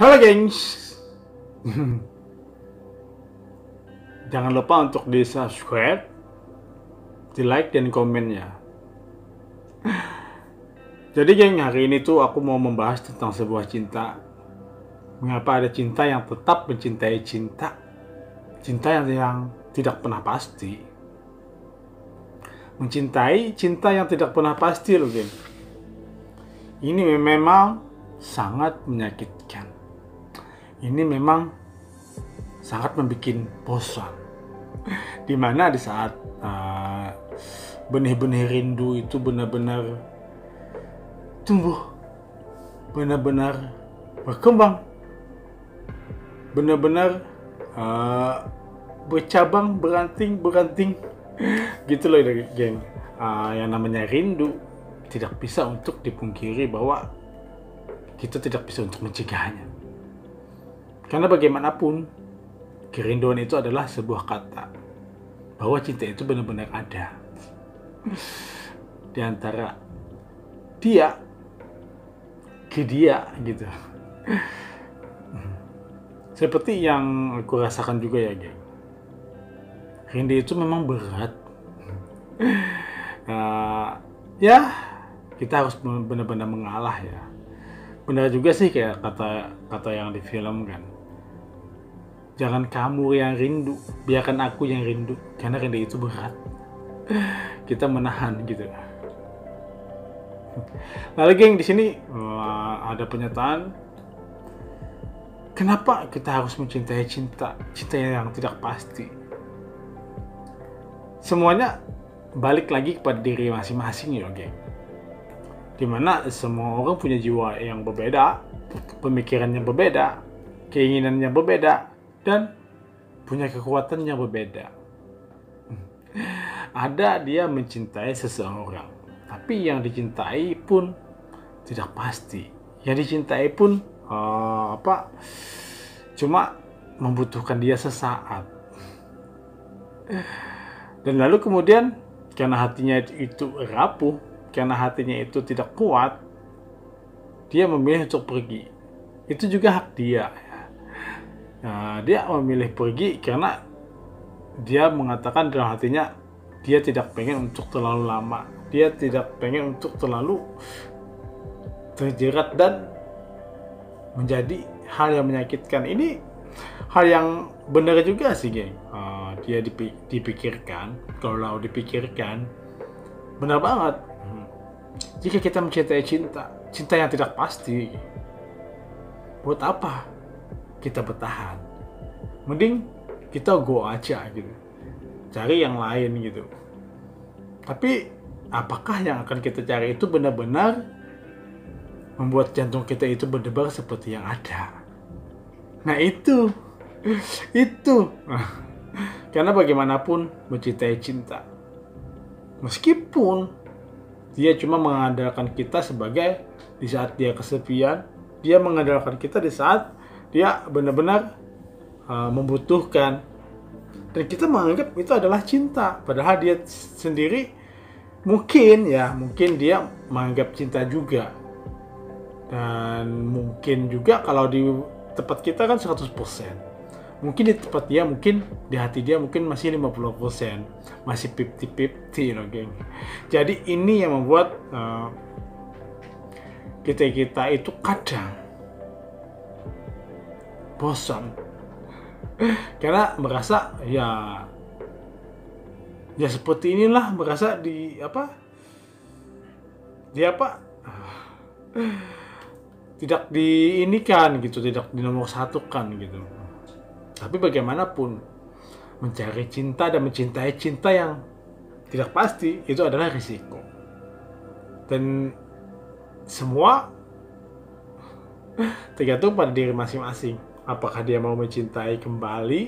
Halo gengs, jangan lupa untuk di subscribe, di like dan komennya. Jadi geng, hari ini tuh aku mau membahas tentang sebuah cinta. Mengapa ada cinta yang tetap mencintai cinta, cinta yang tidak pernah pasti. Mencintai cinta yang tidak pernah pasti loh geng. Ini memang sangat menyakitkan. Ini memang sangat membuat bosan. Dimana di saat benih-benih rindu itu benar-benar tumbuh, benar-benar berkembang, benar-benar bercabang, beranting, gitu loh geng. Yang namanya rindu tidak bisa untuk dipungkiri bahwa kita tidak bisa untuk mencegahnya. Karena bagaimanapun, kerinduan itu adalah sebuah kata bahwa cinta itu benar-benar ada di antara dia ke dia gitu. Seperti yang aku rasakan juga ya geng. Rindu itu memang berat. Ya kita harus benar-benar mengalah ya. Benar juga sih kayak kata yang di film kan. Jangan kamu yang rindu, biarkan aku yang rindu. Karena rindu itu berat. Kita menahan gitu. Lalu geng, di sini ada pernyataan. Kenapa kita harus mencintai cinta yang tidak pasti? Semuanya balik lagi kepada diri masing-masing ya geng. Dimana semua orang punya jiwa yang berbeda, pemikirannya berbeda, keinginannya berbeda, dan punya kekuatan yang berbeda. Ada dia mencintai seseorang, tapi yang dicintai pun tidak pasti. Yang dicintai pun cuma membutuhkan dia sesaat. Dan lalu kemudian karena hatinya itu rapuh, karena hatinya itu tidak kuat, dia memilih untuk pergi. Itu juga hak dia. Dia memilih pergi karena dia mengatakan dalam hatinya dia tidak pengen untuk terlalu lama, dia tidak pengen untuk terlalu terjerat dan menjadi hal yang menyakitkan. Ini hal yang benar juga sih geng. Dia dipikirkan, kalau dipikirkan benar banget. Jika kita mencintai cinta yang tidak pasti, buat apa kita bertahan? Mending kita go aja gitu, cari yang lain gitu. Tapi apakah yang akan kita cari itu benar-benar membuat jantung kita itu berdebar seperti yang ada? Nah itu karena bagaimanapun mencintai cinta, meskipun dia cuma mengandalkan kita sebagai di saat dia kesepian, dia mengandalkan kita di saat dia benar-benar membutuhkan, dan kita menganggap itu adalah cinta, padahal dia sendiri mungkin dia menganggap cinta juga. Dan mungkin juga kalau di tempat kita kan 100%, mungkin di tempat dia, mungkin di hati dia mungkin masih 50%, masih 50-50 loh geng. Jadi ini yang membuat kita itu kadang bosan karena merasa ya seperti inilah, merasa tidak diinikan gitu, tidak dinomor satukan gitu. Tapi bagaimanapun mencari cinta dan mencintai cinta yang tidak pasti itu adalah risiko, dan semua tergantung pada diri masing-masing. Apakah dia mau mencintai kembali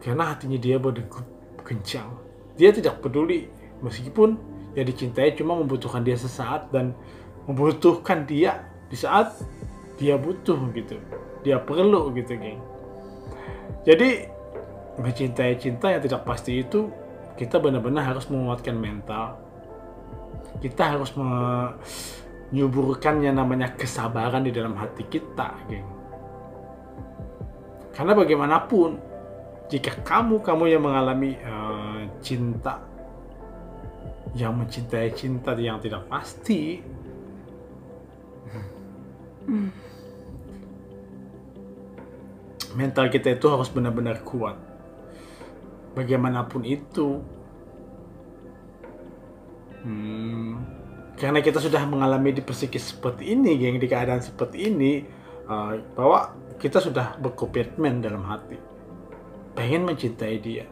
karena hatinya dia berdegup kencang. Dia tidak peduli meskipun yang dicintai cuma membutuhkan dia sesaat dan membutuhkan dia di saat dia butuh gitu, dia perlu gitu geng. Jadi mencintai cinta yang tidak pasti itu kita benar-benar harus menguatkan mental. Kita harus nyuburkan yang namanya kesabaran di dalam hati kita, geng. Karena bagaimanapun, jika kamu yang mengalami cinta, yang mencintai cinta yang tidak pasti, mental kita itu harus benar-benar kuat. Bagaimanapun itu, karena kita sudah mengalami di psikis seperti ini, geng, di keadaan seperti ini, bahwa kita sudah berkomitmen dalam hati, pengen mencintai dia,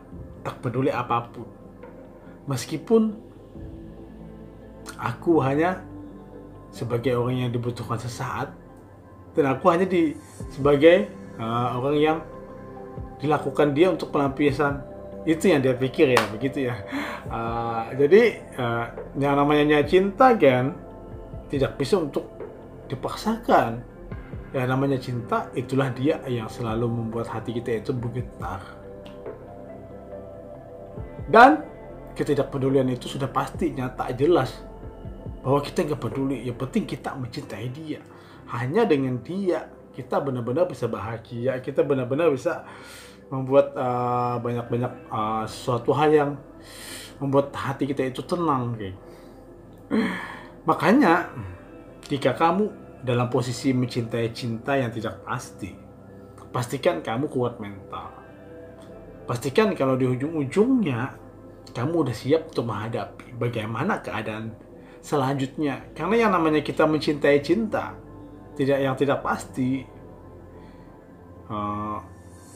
tak peduli apapun. Meskipun aku hanya sebagai orang yang dibutuhkan sesaat, dan aku hanya sebagai orang yang dilakukan dia untuk pelampiasan. Itu yang dia pikir ya, begitu ya. Jadi yang namanya cinta kan tidak bisa untuk dipaksakan. Yang namanya cinta, itulah dia yang selalu membuat hati kita itu bergetar. Dan ketidakpedulian itu sudah pasti nyata jelas bahwa kita nggak peduli. Yang penting kita mencintai dia. Hanya dengan dia kita benar-benar bisa bahagia. Kita benar-benar bisa membuat banyak-banyak sesuatu hal yang membuat hati kita itu tenang, geng. Makanya jika kamu dalam posisi mencintai cinta yang tidak pasti, pastikan kamu kuat mental. Pastikan kalau di ujung-ujungnya kamu udah siap untuk menghadapi bagaimana keadaan selanjutnya. Karena yang namanya kita mencintai cinta yang tidak pasti,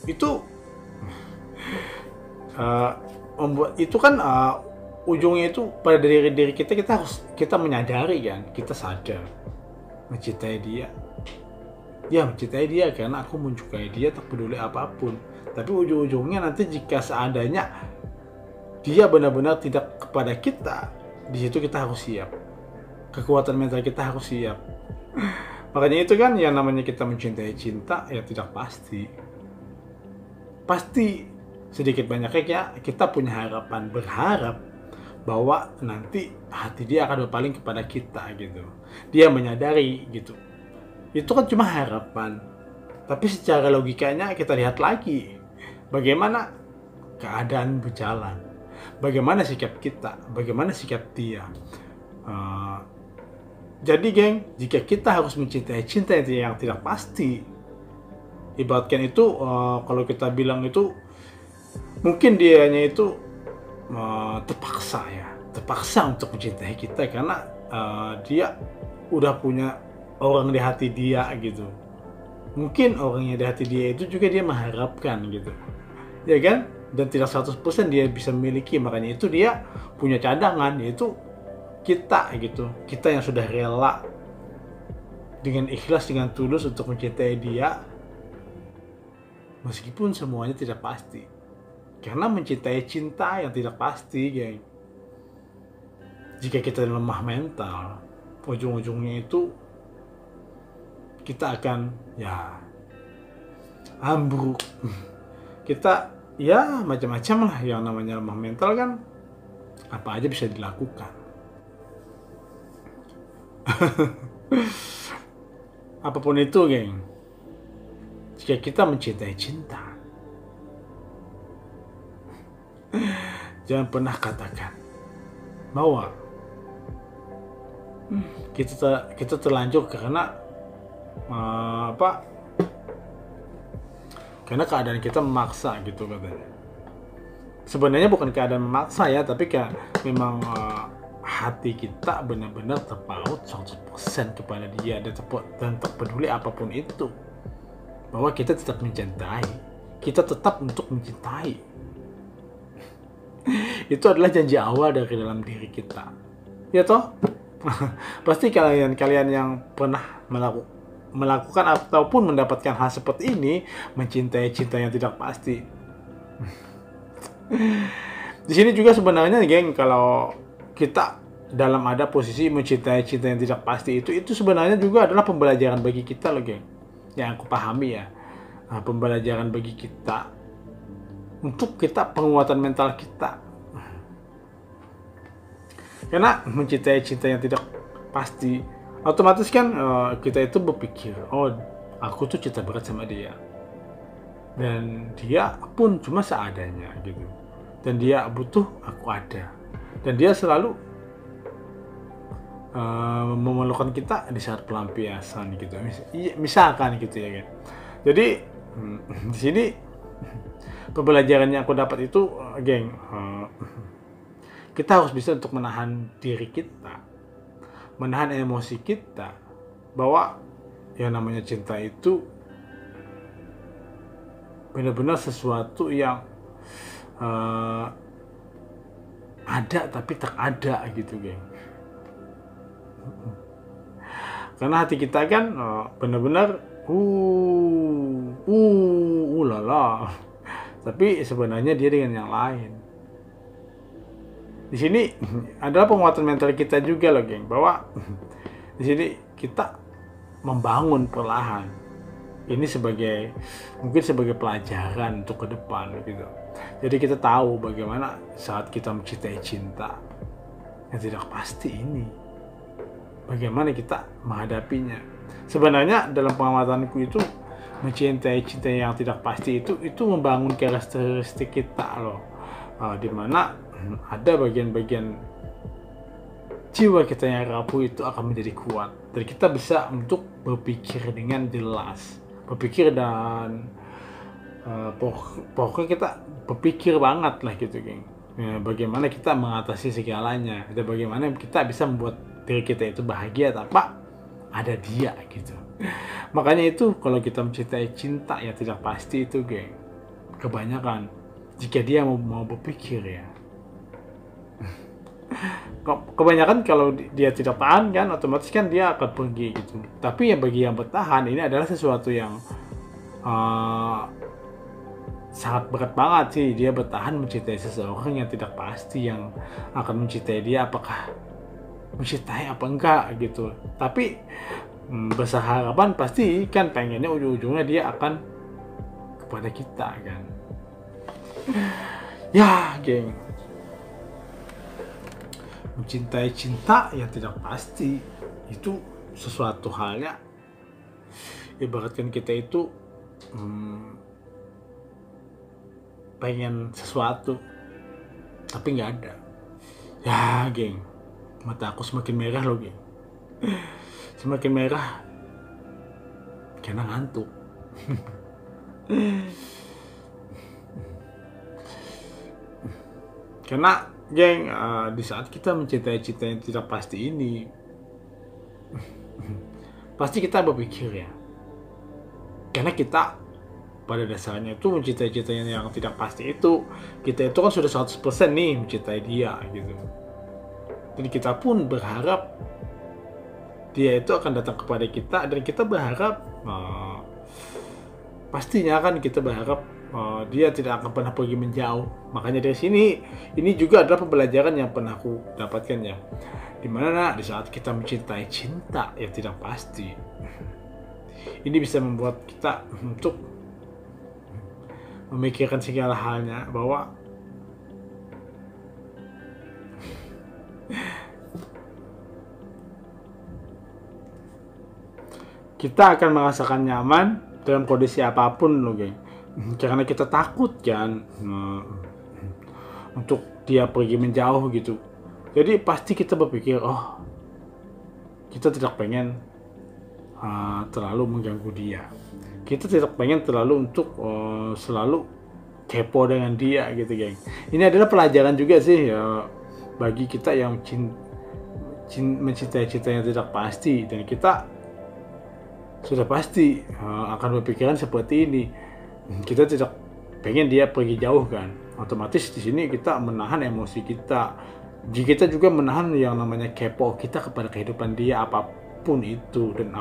itu membuat itu kan ujungnya itu pada diri kita menyadari kan, kita sadar mencintai dia. Ya, mencintai dia karena aku menyukai dia tak peduli apapun. Tapi ujung-ujungnya nanti jika seandainya dia benar-benar tidak kepada kita, di situ kita harus siap. Kekuatan mental kita harus siap. Makanya itu kan yang namanya kita mencintai cinta ya tidak pasti. Pasti sedikit banyaknya kita punya harapan, berharap bahwa nanti hati dia akan berpaling kepada kita gitu. Dia menyadari gitu. Itu kan cuma harapan. Tapi secara logikanya kita lihat lagi bagaimana keadaan berjalan. Bagaimana sikap kita, bagaimana sikap dia. Jadi geng, jika kita harus mencintai cinta yang tidak pasti, ibaratkan itu kalau kita bilang itu mungkin dianya itu terpaksa untuk mencintai kita karena dia udah punya orang di hati dia gitu. Mungkin orangnya di hati dia itu juga dia mengharapkan gitu, ya kan? Dan tidak 100% dia bisa memiliki, makanya itu dia punya cadangan, yaitu kita gitu. Kita yang sudah rela dengan ikhlas, dengan tulus untuk mencintai dia meskipun semuanya tidak pasti. Karena mencintai cinta yang tidak pasti, geng, jika kita lemah mental, ujung-ujungnya itu kita akan ya ambruk. Kita ya macam-macam lah, yang namanya lemah mental kan apa aja bisa dilakukan. Apapun itu, geng, jika kita mencintai cinta, jangan pernah katakan bahwa kita terlanjur karena karena keadaan kita memaksa gitu katanya. Sebenarnya bukan keadaan memaksa ya, tapi kayak memang hati kita benar-benar terpaut 100% kepada dia dan terpeduli apapun itu, bahwa kita tetap mencintai, kita tetap untuk mencintai. Itu adalah janji awal dari dalam diri kita, ya toh. Pasti kalian yang pernah melakukan ataupun mendapatkan hal seperti ini, mencintai cinta yang tidak pasti. Di sini juga sebenarnya, geng, kalau kita dalam ada posisi mencintai cinta yang tidak pasti itu sebenarnya juga adalah pembelajaran bagi kita loh, geng. Yang aku pahami ya, pembelajaran bagi kita untuk kita penguatan mental kita. Karena mencintai cinta yang tidak pasti otomatis kan kita itu berpikir, oh aku tuh cinta berat sama dia, dan dia pun cuma seadanya gitu, dan dia butuh aku ada, dan dia selalu memerlukan kita di saat pelampiasan gitu, misalkan gitu ya kan. Jadi di sini pembelajaran yang aku dapat itu, geng, kita harus bisa untuk menahan diri kita, menahan emosi kita, bahwa yang namanya cinta itu benar-benar sesuatu yang ada tapi tak ada gitu, geng. Karena hati kita kan benar-benar lala, tapi sebenarnya dia dengan yang lain. Di sini adalah penguatan mental kita juga loh, geng, bahwa di sini kita membangun perlahan. Ini mungkin sebagai pelajaran untuk ke depan gitu. Jadi kita tahu bagaimana saat kita mencintai cinta yang tidak pasti ini, bagaimana kita menghadapinya. Sebenarnya dalam pengamatanku itu, mencintai cinta yang tidak pasti itu membangun karakteristik kita loh, dimana ada bagian-bagian jiwa kita yang rapuh itu akan menjadi kuat, dan kita bisa untuk berpikir dengan jelas, berpikir dan pokoknya kita berpikir banget lah gitu, geng. Ya, bagaimana kita mengatasi segalanya, dan bagaimana kita bisa membuat diri kita itu bahagia tanpa ada dia gitu. Makanya itu kalau kita mencintai cinta yang tidak pasti itu, geng, kebanyakan jika dia mau berpikir ya, kebanyakan kalau dia tidak tahan kan, otomatis kan dia akan pergi gitu. Tapi yang bagi yang bertahan, ini adalah sesuatu yang sangat berat banget sih. Dia bertahan mencintai seseorang yang tidak pasti, yang akan mencintai dia apakah mencintai apa enggak gitu. Tapi besar harapan pasti kan pengennya ujung-ujungnya dia akan kepada kita kan. Ya, geng, mencintai cinta yang tidak pasti itu sesuatu halnya ibaratkan kita itu pengen sesuatu tapi nggak ada. Ya, geng, mata aku semakin merah loh, geng. Semakin merah karena ngantuk. Karena, geng, di saat kita mencintai cinta yang tidak pasti ini, pasti kita berpikir ya, karena kita pada dasarnya itu mencintai cinta yang tidak pasti itu, kita itu kan sudah 100% nih mencintai dia gitu. Dan kita pun berharap dia itu akan datang kepada kita, dan kita berharap pastinya kan kita berharap dia tidak akan pernah pergi menjauh. Makanya dari sini, ini juga adalah pembelajaran yang pernah aku dapatkan ya, dimana di saat kita mencintai cinta yang tidak pasti, ini bisa membuat kita untuk memikirkan segala halnya, bahwa kita akan merasakan nyaman dalam kondisi apapun loh, geng. Karena kita takut kan untuk dia pergi menjauh gitu. Jadi pasti kita berpikir, oh, kita tidak pengen terlalu mengganggu dia. Kita tidak pengen terlalu untuk selalu kepo dengan dia gitu, geng. Ini adalah pelajaran juga sih ya, bagi kita yang mencintai cinta yang tidak pasti, dan kita sudah pasti akan berpikiran seperti ini. Kita tidak pengen dia pergi jauh kan. Otomatis di sini kita menahan emosi kita. Jika kita juga menahan yang namanya kepo kita kepada kehidupan dia apapun itu, dan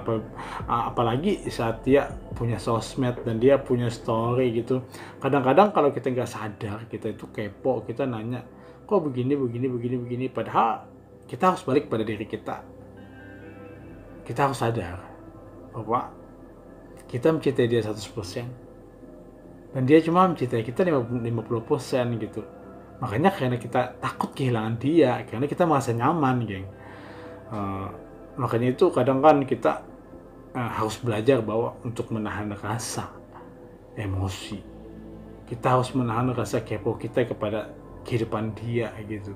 apalagi saat dia punya sosmed dan dia punya story gitu. Kadang-kadang kalau kita nggak sadar, kita itu kepo, kita nanya, kok begini. Padahal kita harus balik pada diri kita. Kita harus sadar bahwa kita mencintai dia 100%. Dan dia cuma mencintai kita 50% gitu. Makanya karena kita takut kehilangan dia, karena kita merasa nyaman, geng. Makanya itu kadang kan kita harus belajar bahwa untuk menahan rasa emosi, kita harus menahan rasa kepo kita kepada kehidupan dia gitu.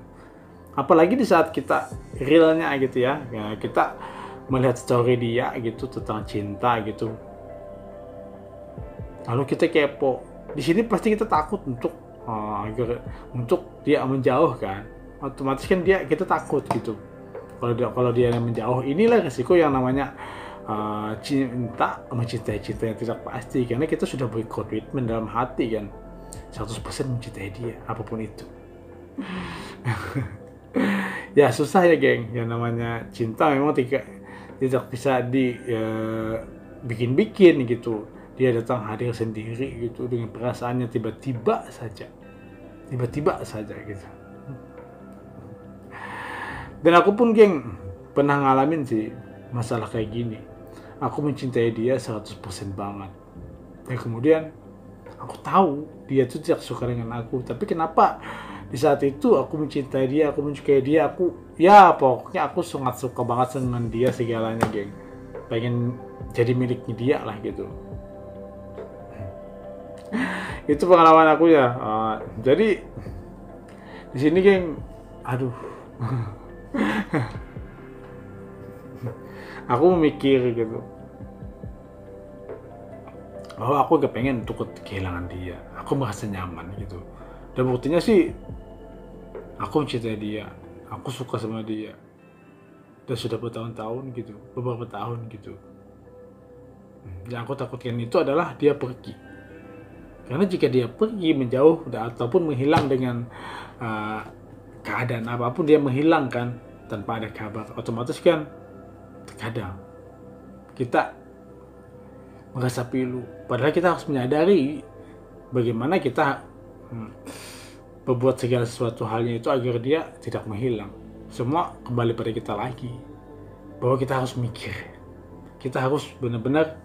Apalagi di saat kita realnya gitu ya, kita melihat story dia gitu tentang cinta gitu, lalu kita kepo. Di sini pasti kita takut untuk dia menjauh kan. Otomatis kan kita takut gitu. Kalau dia yang menjauh, inilah resiko yang namanya cinta, mencintai cinta yang tidak pasti, karena kita sudah berkomitmen dalam hati kan 100% mencintai dia apapun itu. Ya susah ya geng, yang namanya cinta memang tidak bisa bikin gitu. Dia datang hadir sendiri gitu dengan perasaannya tiba-tiba saja gitu. Dan aku pun geng pernah ngalamin sih masalah kayak gini. Aku mencintai dia 100% banget. Dan kemudian aku tahu dia tuh tidak suka dengan aku. Tapi kenapa di saat itu aku mencintai dia, aku menyukai dia, pokoknya aku sangat suka banget dengan dia segalanya geng. Pengen jadi miliknya dia lah gitu. Itu pengalaman aku ya. Jadi di sini geng, aduh. Aku mikir gitu bahwa aku gak pengen untuk kehilangan dia. Aku merasa nyaman gitu. Dan buktinya sih aku mencintai dia, aku suka sama dia. Dan sudah bertahun-tahun gitu, beberapa tahun gitu. Yang aku takutkan itu adalah dia pergi. Karena jika dia pergi menjauh ataupun menghilang dengan keadaan apapun, dia menghilang kan tanpa ada kabar, otomatis kan terkadang kita merasa pilu. Padahal kita harus menyadari bagaimana kita berbuat segala sesuatu halnya itu agar dia tidak menghilang. Semua kembali pada kita lagi, bahwa kita harus mikir, kita harus benar-benar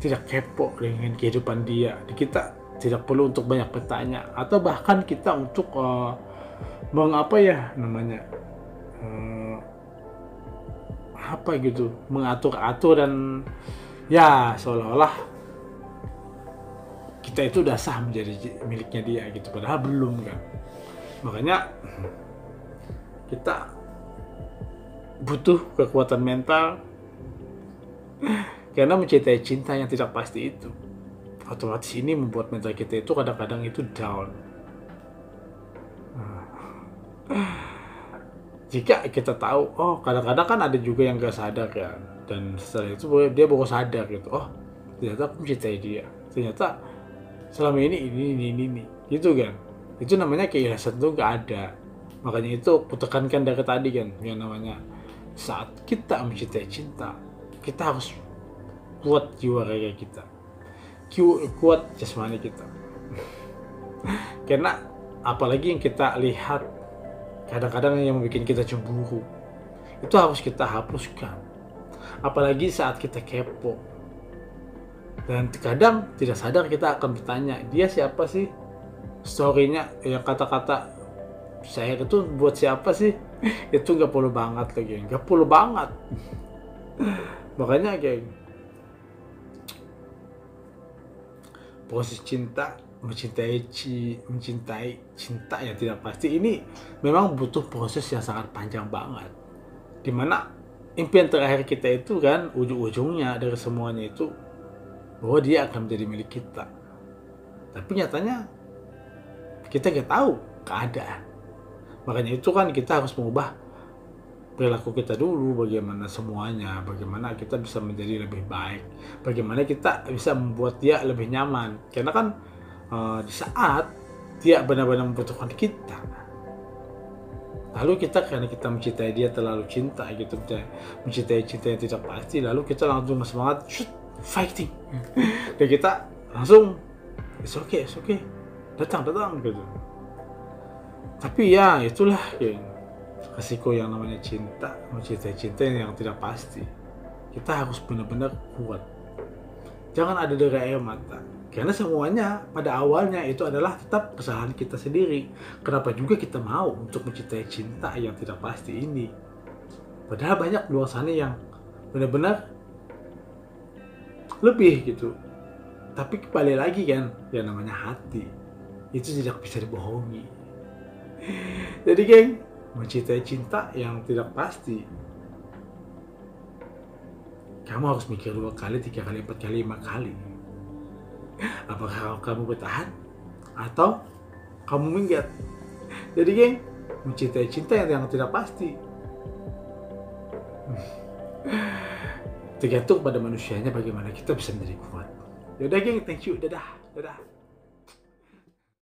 tidak kepo dengan kehidupan dia. Kita tidak perlu untuk banyak bertanya, atau bahkan kita untuk mengatur-atur dan ya seolah-olah kita itu udah sah menjadi miliknya dia gitu, padahal belum kan. Makanya kita butuh kekuatan mental karena mencintai cinta yang tidak pasti itu. Otomatis ini membuat mental kita itu kadang-kadang itu down. Jika kita tahu, kadang-kadang kan ada juga yang gak sadar kan, dan setelah itu dia baru sadar gitu, ternyata aku mencintai dia, ternyata selama ini gitu kan. Itu namanya keikhlasan tuh gak ada. Makanya itu aku tekankan dari tadi kan, yang namanya saat kita mencintai cinta, kita harus kuat jiwa raga kita, kuat jasmani kita. Karena apalagi yang kita lihat kadang-kadang yang membuat kita cemburu, itu harus kita hapuskan. Apalagi saat kita kepo. Dan kadang tidak sadar kita akan bertanya, dia siapa sih? Story-nya yang kata-kata saya itu buat siapa sih? Itu gak perlu banget lagi, gak perlu banget. Makanya kayak proses cinta, mencintai cinta yang tidak pasti ini memang butuh proses yang sangat panjang banget, dimana impian terakhir kita itu kan ujung-ujungnya dari semuanya itu bahwa dia akan menjadi milik kita. Tapi nyatanya kita gak tahu keadaan. Makanya itu kan kita harus mengubah perilaku kita dulu, bagaimana semuanya, bagaimana kita bisa menjadi lebih baik, bagaimana kita bisa membuat dia lebih nyaman. Karena kan di saat dia benar-benar membutuhkan kita, lalu kita karena kita mencintai dia terlalu cinta gitu, mencintai cinta yang tidak pasti, lalu kita langsung semangat fighting dan kita langsung it's okay datang gitu. Tapi ya itulah resiko yang namanya cinta, mencintai cinta yang tidak pasti. Kita harus benar-benar kuat, jangan ada dari air mata. Karena semuanya pada awalnya itu adalah tetap kesalahan kita sendiri. Kenapa juga kita mau untuk mencintai cinta yang tidak pasti ini? Padahal banyak di luar sana yang benar-benar lebih gitu. Tapi kembali lagi kan, yang namanya hati itu tidak bisa dibohongi. Jadi geng, mencintai cinta yang tidak pasti, kamu harus mikir 2 kali, 3 kali, 4 kali, 5 kali. Apakah kamu bertahan atau kamu minggat? Jadi geng, mencintai cinta yang tidak pasti tergantung pada manusianya bagaimana kita bisa menjadi kuat. Yaudah geng, thank you, dadah.